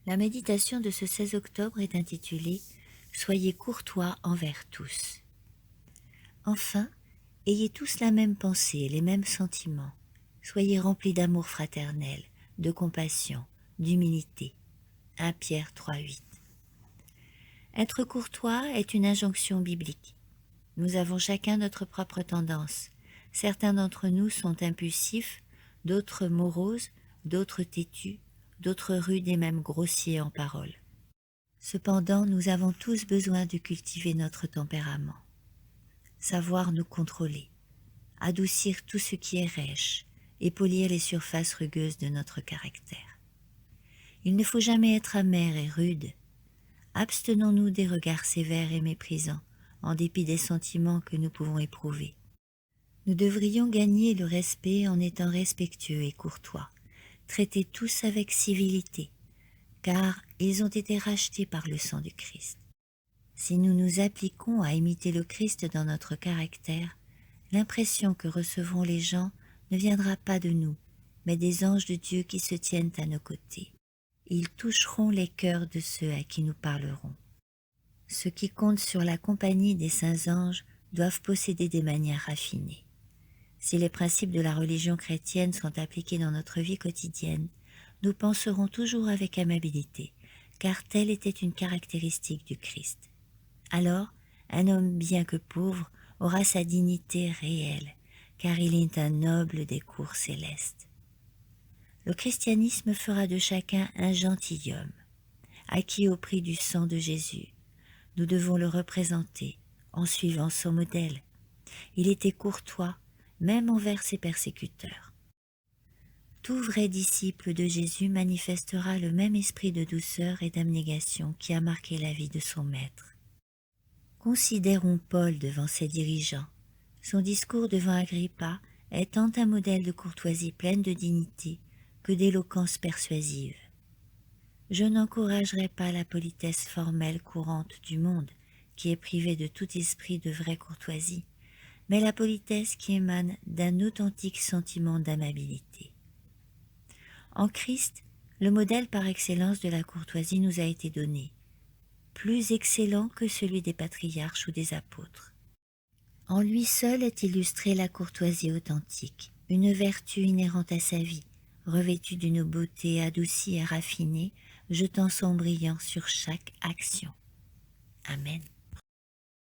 La méditation de ce 16 octobre est intitulée « Soyez courtois envers tous ». Enfin, ayez tous la même pensée, les mêmes sentiments. Soyez remplis d'amour fraternel, de compassion, d'humilité. 1 Pierre 3,8. Être courtois est une injonction biblique. Nous avons chacun notre propre tendance. Certains d'entre nous sont impulsifs, d'autres moroses, d'autres têtus, d'autres rudes et même grossiers en parole. Cependant, nous avons tous besoin de cultiver notre tempérament, savoir nous contrôler, adoucir tout ce qui est rêche et polir les surfaces rugueuses de notre caractère. Il ne faut jamais être amer et rude. Abstenons-nous des regards sévères et méprisants, en dépit des sentiments que nous pouvons éprouver. Nous devrions gagner le respect en étant respectueux et courtois, traiter tous avec civilité, car ils ont été rachetés par le sang du Christ. Si nous nous appliquons à imiter le Christ dans notre caractère, l'impression que recevront les gens ne viendra pas de nous, mais des anges de Dieu qui se tiennent à nos côtés. Ils toucheront les cœurs de ceux à qui nous parlerons. Ceux qui comptent sur la compagnie des saints anges doivent posséder des manières raffinées. Si les principes de la religion chrétienne sont appliqués dans notre vie quotidienne, nous penserons toujours avec amabilité, car telle était une caractéristique du Christ. Alors, un homme bien que pauvre aura sa dignité réelle, car il est un noble des cours célestes. Le christianisme fera de chacun un gentilhomme, acquis au prix du sang de Jésus. Nous devons le représenter en suivant son modèle. Il était courtois, même envers ses persécuteurs. Tout vrai disciple de Jésus manifestera le même esprit de douceur et d'abnégation qui a marqué la vie de son maître. Considérons Paul devant ses dirigeants. Son discours devant Agrippa est tant un modèle de courtoisie pleine de dignité que d'éloquence persuasive. Je n'encouragerai pas la politesse formelle courante du monde, qui est privée de tout esprit de vraie courtoisie, mais la politesse qui émane d'un authentique sentiment d'amabilité. En Christ, le modèle par excellence de la courtoisie nous a été donné, plus excellent que celui des patriarches ou des apôtres. En lui seul est illustrée la courtoisie authentique, une vertu inhérente à sa vie, revêtue d'une beauté adoucie et raffinée, jetant son brillant sur chaque action. Amen.